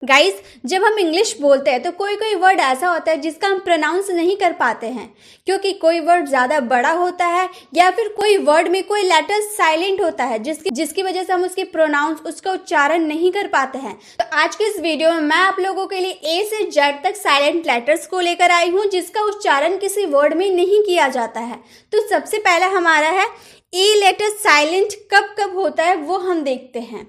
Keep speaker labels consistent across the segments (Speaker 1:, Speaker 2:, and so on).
Speaker 1: Guys, जब हम English बोलते हैं तो कोई कोई वर्ड ऐसा होता है जिसका हम प्रोनाउंस नहीं कर पाते हैं, क्योंकि कोई वर्ड ज़्यादा बड़ा होता है या फिर कोई वर्ड में कोई लेटर साइलेंट होता है जिसकी वजह से हम उसके प्रोनाउंस, उसका उच्चारण नहीं कर पाते हैं। तो आज के इस वीडियो में मैं आप लोगों के लिए ए से जेड तक साइलेंट लेटर्स को लेकर आई हूँ जिसका उच्चारण किसी वर्ड में नहीं किया जाता है। तो सबसे पहला हमारा है ए लेटर साइलेंट कब कब होता है वो हम देखते हैं।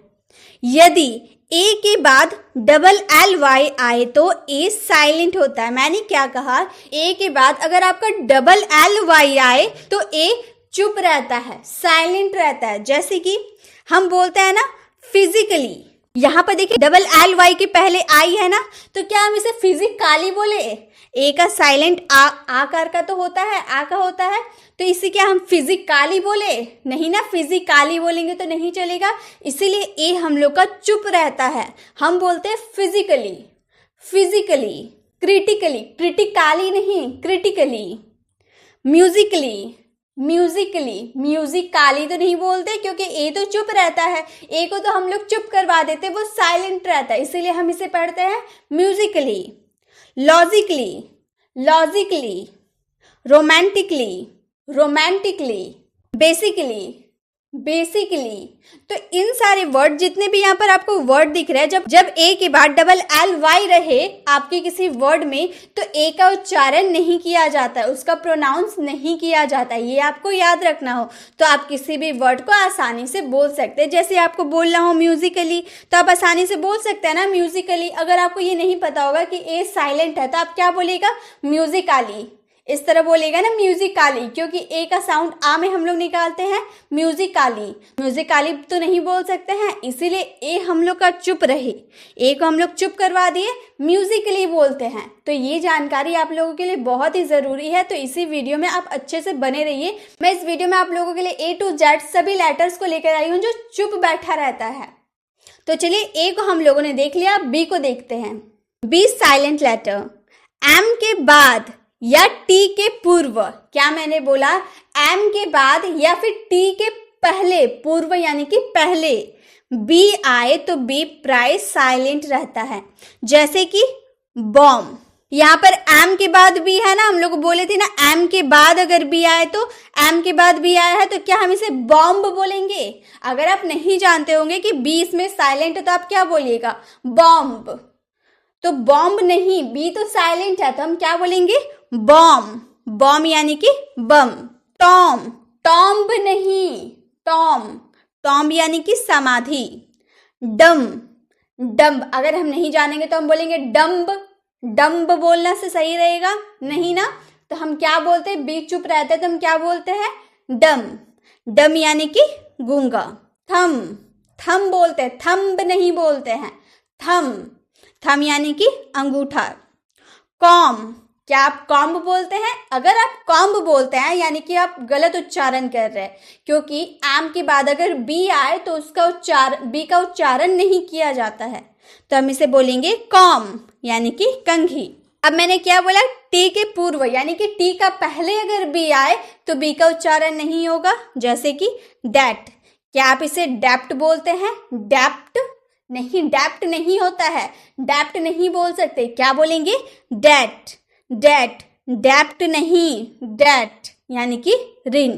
Speaker 1: यदि ए के बाद डबल एल वाई आए तो ए साइलेंट होता है। मैंने क्या कहा, ए के बाद अगर आपका डबल एल वाई आए तो ए चुप रहता है, साइलेंट रहता है। जैसे कि हम बोलते हैं ना फिजिकली, यहाँ पर देखिए डबल एल वाई के पहले आई है ना, तो क्या हम इसे फिजिकली बोले? ए का साइलेंट आकार का तो होता है, आ का होता है, तो इसे क्या हम फिजिकली बोले? नहीं ना, फिजिकली बोलेंगे तो नहीं चलेगा, इसीलिए ए हम लोग का चुप रहता है। हम बोलते हैं फिजिकली, फिजिकली, क्रिटिकली, क्रिटिकली नहीं, क्रिटिकली, म्यूजिकली, म्यूजिकली, म्यूजिकली तो नहीं बोलते क्योंकि ए तो चुप रहता है, ए को तो हम लोग चुप करवा देते, वो साइलेंट रहता है, इसीलिए हम इसे पढ़ते हैं Musically. Logically, logically, romantically, romantically, basically, basically. तो इन सारे वर्ड, जितने भी यहाँ पर आपको वर्ड दिख रहे हैं, जब ए के बाद डबल एल वाई रहे आपके किसी वर्ड में तो ए का उच्चारण नहीं किया जाता है, उसका प्रोनाउंस नहीं किया जाता है, ये आपको याद रखना हो। तो आप किसी भी वर्ड को आसानी से बोल सकते हैं। जैसे आपको बोलना हो म्यूजिकली तो आप आसानी से बोल सकते हैं ना म्यूजिकली। अगर आपको ये नहीं पता होगा कि ए साइलेंट है तो आप क्या बोलेगा, म्यूजिकली, इस तरह बोलेगा ना म्यूजिकली, क्योंकि ए का साउंड आ में हम लोग निकालते हैं म्यूजिकली। म्यूजिकली तो नहीं बोल सकते हैं, इसीलिए ए हम लोग का चुप रहे, ए को हम लोग चुप करवा दिए, म्यूजिकली बोलते हैं। तो ये जानकारी आप लोगों के लिए बहुत ही ज़रूरी है, तो इसी वीडियो में आप अच्छे से बने रहिए। मैं इस वीडियो में आप लोगों के लिए ए टू जेड सभी लेटर्स को लेकर आई हूँ जो चुप बैठा रहता है। तो चलिए, ए को हम लोगों ने देख लिया, बी को देखते हैं। बी साइलेंट लेटर, एम के बाद या टी के पूर्व, क्या मैंने बोला, एम के बाद या फिर टी के पहले, पूर्व यानी कि पहले बी आए तो बी प्राय साइलेंट रहता है। जैसे कि बॉम्ब, यहाँ पर एम के बाद बी है ना, हम लोग बोले थे ना एम के बाद अगर बी आए तो, एम के बाद बी आया है तो क्या हम इसे बॉम्ब बोलेंगे? अगर आप नहीं जानते होंगे कि बी इसमें साइलेंट है तो आप क्या बोलिएगा, बॉम्ब। तो बॉम्ब नहीं, बी तो साइलेंट है तो हम क्या बोलेंगे, बॉम्ब, बॉम्ब यानी कि बम। टॉम, टॉम्ब नहीं, टॉम, टॉम्ब यानी कि समाधि। डम, डम्ब अगर हम नहीं जानेंगे तो हम बोलेंगे डम्ब, डम्ब बोलना से सही रहेगा नहीं ना, तो हम क्या बोलते हैं, बी चुप रहते हैं तो हम क्या बोलते हैं, डम, डम यानी कि गूंगा। थम, थम बोलते हैं, थंब नहीं बोलते हैं, थम, थम यानी कि अंगूठा। कॉम, क्या आप कॉम्ब बोलते हैं? अगर आप कॉम्ब बोलते हैं यानी कि आप गलत उच्चारण कर रहे हैं, क्योंकि एम के बाद अगर बी आए तो उसका उच्चारण, बी का उच्चारण नहीं किया जाता है, तो हम इसे बोलेंगे कॉम यानी कि कंघी। अब मैंने क्या बोला, टी के पूर्व यानी कि टी का पहले अगर बी आए तो बी का उच्चारण नहीं होगा। जैसे कि डैट, क्या आप इसे डैप्ट बोलते हैं? डैप्ट नहीं, डैप्ट नहीं होता है, डैप्ट नहीं बोल सकते, क्या बोलेंगे, डैट, डैट, डैप्ट नहीं, डैट यानी कि रिन।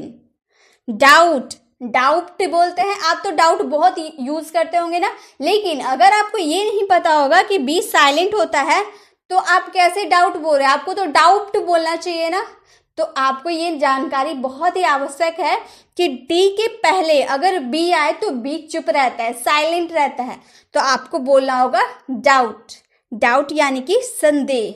Speaker 1: डाउट, डाउट बोलते हैं, आप तो डाउट बहुत यूज करते होंगे ना, लेकिन अगर आपको ये नहीं पता होगा कि बी साइलेंट होता है तो आप कैसे डाउट बोल रहे हैं, आपको तो डाउट बोलना चाहिए ना। तो आपको ये जानकारी बहुत ही आवश्यक है कि डी के पहले अगर बी आए तो बी चुप रहता है, साइलेंट रहता है, तो आपको बोलना होगा डाउट, डाउट यानी कि संदेह।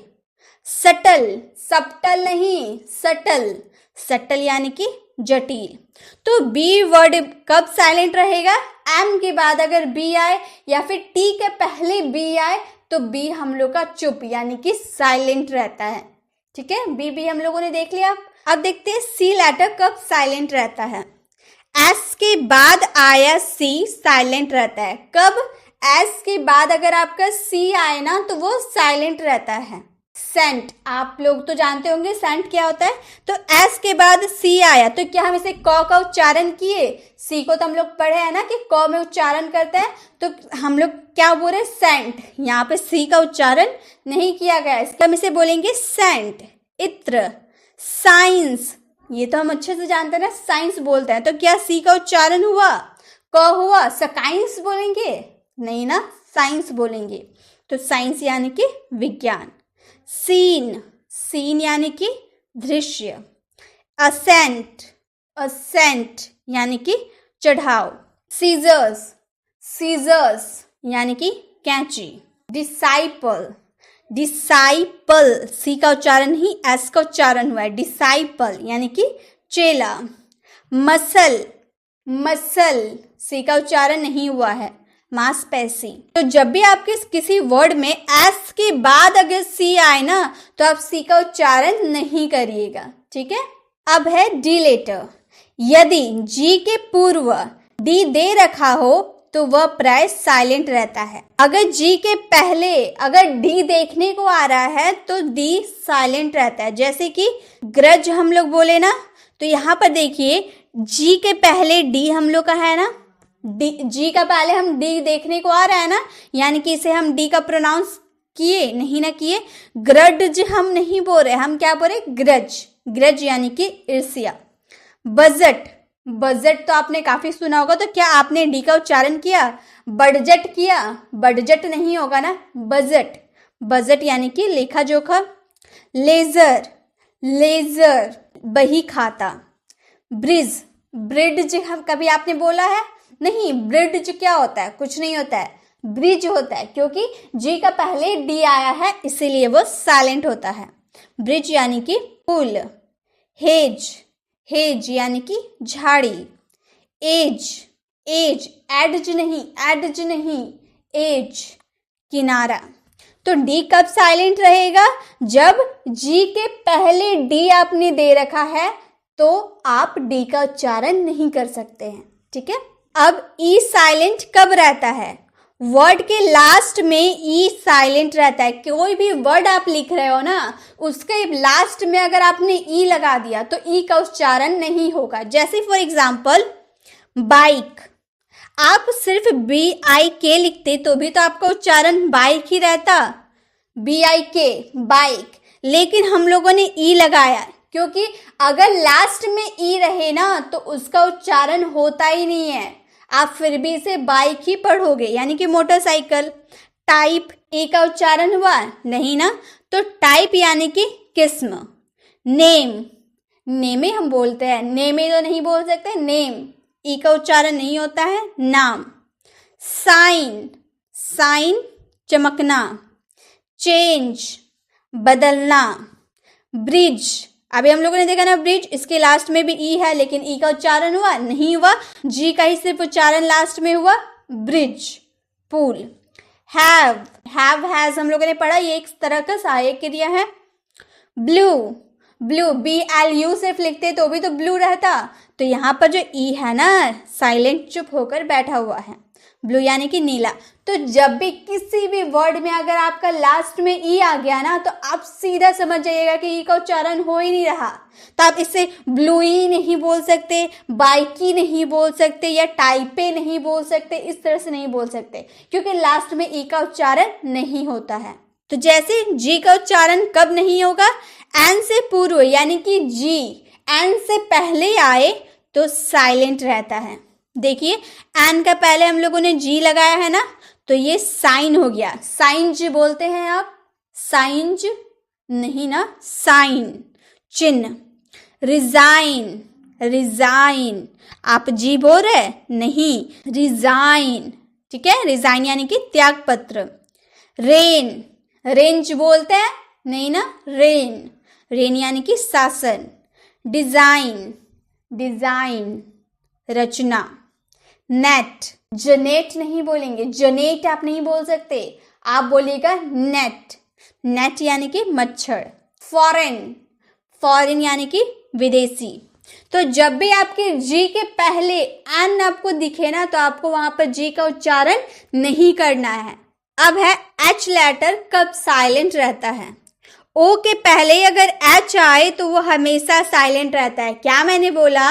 Speaker 1: सटल, सप्टल नहीं, सटल, सटल यानी कि जटिल। तो बी वर्ड कब साइलेंट रहेगा, एम के बाद अगर बी आए या फिर टी के पहले बी आए तो बी हम लोग का चुप यानी कि साइलेंट रहता है। ठीक है, बी हम लोगों ने देख लिया। अब देखते हैं सी लेटर कब साइलेंट रहता है। एस के बाद आया सी साइलेंट रहता है। कब? एस के बाद अगर आपका सी आए ना तो वो साइलेंट रहता है। सेंट, आप लोग तो जानते होंगे सेंट क्या होता है। तो एस के बाद सी आया, तो क्या हम इसे क का उच्चारण किए? सी को तो हम लोग पढ़े हैं ना कि क में उच्चारण करते हैं, तो हम लोग क्या बोल रहे? सेंट। यहाँ पे सी का उच्चारण नहीं किया गया, इसका हम इसे बोलेंगे सेंट। इत्र, साइंस, ये तो हम अच्छे से जानते हैं ना, साइंस बोलते हैं, तो क्या सी का उच्चारण हुआ? क हुआ, साइंस बोलेंगे? नहीं ना, साइंस बोलेंगे। तो साइंस यानी कि विज्ञान। सीन, सीन यानी कि दृश्य। असेंट, असेंट यानी कि चढ़ाव। सीजर्स, सीजर्स यानी कि कैंची। डिसाइपल, डिसाइपल, सी का उच्चारण नहीं एस का उच्चारण हुआ है। डिसाइपल यानी कि चेला। मसल, मसल, सी का उच्चारण नहीं हुआ है, मांसपेशी। तो जब भी आपके किसी वर्ड में एस के बाद अगर सी आए ना, तो आप सी का उच्चारण नहीं करिएगा, ठीक है। अब है डी लेटर। यदि जी के पूर्व डी दे रखा हो तो वह प्राय साइलेंट रहता है। अगर जी के पहले अगर डी देखने को आ रहा है तो डी साइलेंट रहता है। जैसे कि ग्रज हम लोग बोले ना, तो यहाँ पर देखिए जी के पहले डी हम लोग का है ना, जी का पहले हम डी देखने को आ रहा है ना, यानी कि इसे हम डी का प्रोनाउंस किए नहीं ना किए। ग्रज हम नहीं बोल रहे, हम क्या बोल रहे? ग्रज, ग्रज यानी कि ईर्ष्या। बजट, बजट तो आपने काफी सुना होगा, तो क्या आपने डी का उच्चारण किया? बडजट किया? बडजट नहीं होगा ना, बजट, बजट यानी कि लेखा जोखा। लेजर, लेजर बही खाता। ब्रिज, ब्रिज कभी आपने बोला है? नहीं। ब्रिज क्या होता है? कुछ नहीं होता है, ब्रिज होता है, क्योंकि जी का पहले डी आया है इसीलिए वो साइलेंट होता है। ब्रिज यानी कि पुल। हेज, हेज यानी कि झाड़ी। एज, एज, एडज नहीं, एडज नहीं, एज किनारा। तो डी कब साइलेंट रहेगा? जब जी के पहले डी आपने दे रखा है तो आप डी का उच्चारण नहीं कर सकते हैं, ठीक है। अब ई साइलेंट कब रहता है? वर्ड के लास्ट में ई साइलेंट रहता है। कोई भी वर्ड आप लिख रहे हो ना, उसके लास्ट में अगर आपने ई लगा दिया तो ई का उच्चारण नहीं होगा। जैसे फॉर एग्जाम्पल बाइक, आप सिर्फ BIK लिखते तो भी तो आपका उच्चारण बाइक ही रहता, BIK बाइक, लेकिन हम लोगों ने ई लगाया, क्योंकि अगर लास्ट में ई रहे ना तो उसका उच्चारण होता ही नहीं है, आप फिर भी इसे बाइक ही पढ़ोगे, यानी कि मोटरसाइकिल। टाइप, ए का उच्चारण हुआ नहीं ना, तो टाइप यानी कि किस्म। नेम, नेमे हम बोलते हैं, नेमे तो नहीं बोल सकते, नेम, ई का उच्चारण नहीं होता है, नाम। साइन, साइन चमकना। चेंज बदलना। ब्रिज, अभी हम लोगों ने देखा ना ब्रिज, इसके लास्ट में भी ई है लेकिन ई का उच्चारण हुआ नहीं हुआ, जी का ही सिर्फ उच्चारण लास्ट में हुआ, ब्रिज। पुल। हैव, हैव हैज हम लोगों ने पढ़ा, ये एक तरह का सहायक क्रिया है। ब्लू, ब्लू BLU सिर्फ लिखते तो भी तो ब्लू रहता, तो यहाँ पर जो ई है ना साइलेंट चुप होकर बैठा हुआ है, ब्लू यानी कि नीला। तो जब भी किसी भी वर्ड में अगर आपका लास्ट में ई आ गया ना, तो आप सीधा समझ जाइएगा कि ई का उच्चारण हो ही नहीं रहा, तो आप इसे ब्लू ही नहीं बोल सकते, बाइकी नहीं बोल सकते, या टाइपे नहीं बोल सकते, इस तरह से नहीं बोल सकते, क्योंकि लास्ट में ई का उच्चारण नहीं होता है। तो जैसे जी का उच्चारण कब नहीं होगा? एन से पूर्व, यानी कि जी एन से पहले आए तो साइलेंट रहता है। देखिए एन का पहले हम लोगों ने जी लगाया है ना, तो ये साइन हो गया। साइंज बोलते हैं आप, साइंज नहीं ना, साइन चिन्ह। रिजाइन, रिजाइन आप जी बोल रहे नहीं, रिजाइन, ठीक है, रिजाइन यानी कि त्याग पत्र। रेन, रेंज बोलते हैं नहीं ना, रेन, रेन यानी कि शासन। डिजाइन, डिजाइन रचना। नेट, जनेट नहीं बोलेंगे, जनेट आप नहीं बोल सकते, आप बोलिएगा नेट, नेट यानी कि मच्छर। फॉरेन, फॉरेन यानी कि विदेशी। तो जब भी आपके जी के पहले एन आपको दिखे ना, तो आपको वहां पर जी का उच्चारण नहीं करना है। अब है एच लेटर कब साइलेंट रहता है? ओ के पहले अगर एच आए तो वो हमेशा साइलेंट रहता है। क्या मैंने बोला?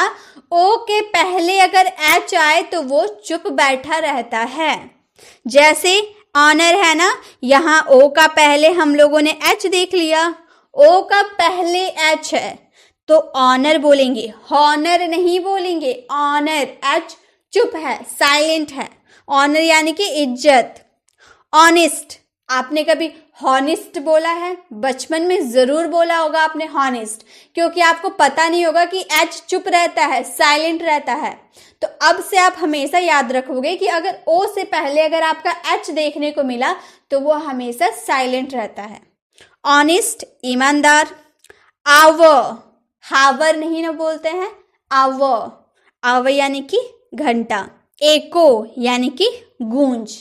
Speaker 1: ओ के पहले अगर एच आए तो वो चुप बैठा रहता है। जैसे ऑनर है ना, यहाँ ओ का पहले हम लोगों ने एच देख लिया, ओ का पहले एच है तो ऑनर बोलेंगे, हॉनर नहीं बोलेंगे। ऑनर, एच चुप है, साइलेंट है। ऑनर यानी कि इज्जत। ऑनेस्ट, आपने कभी हॉनेस्ट बोला है? बचपन में जरूर बोला होगा आपने हॉनेस्ट, क्योंकि आपको पता नहीं होगा कि एच चुप रहता है, साइलेंट रहता है। तो अब से आप हमेशा याद रखोगे कि अगर ओ से पहले अगर आपका एच देखने को मिला तो वो हमेशा साइलेंट रहता है। ऑनेस्ट, ईमानदार। आवर, हावर नहीं ना बोलते हैं, आवर। आवर यानी कि घंटा। एको यानी कि गूंज।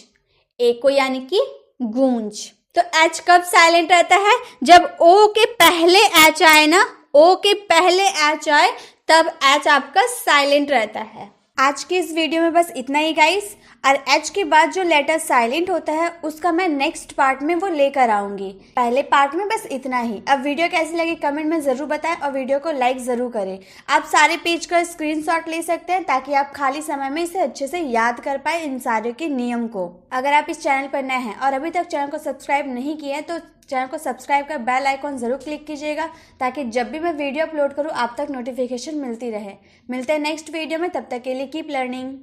Speaker 1: एको यानी कि गूंज। तो एच कब साइलेंट रहता है? जब ओ के पहले एच आए ना, ओ के पहले एच आए तब एच आपका साइलेंट रहता है। आज की इस वीडियो में बस इतना ही गाइस, और एच के बाद जो लेटर साइलेंट होता है उसका मैं नेक्स्ट पार्ट में वो लेकर आऊंगी। पहले पार्ट में बस इतना ही। अब वीडियो कैसी लगी कमेंट में जरूर बताएं और वीडियो को लाइक जरूर करें। आप सारे पेज का स्क्रीनशॉट ले सकते हैं ताकि आप खाली समय में इसे अच्छे से याद कर पाए इन सारे के नियम को। अगर आप इस चैनल पर नए हैं और अभी तक चैनल को सब्सक्राइब नहीं किया है तो चैनल को सब्सक्राइब कर बेल आइकॉन जरूर क्लिक कीजिएगा ताकि जब भी मैं वीडियो अपलोड करूं आप तक नोटिफिकेशन मिलती रहे। मिलते हैं नेक्स्ट वीडियो में, तब तक के लिए कीप लर्निंग।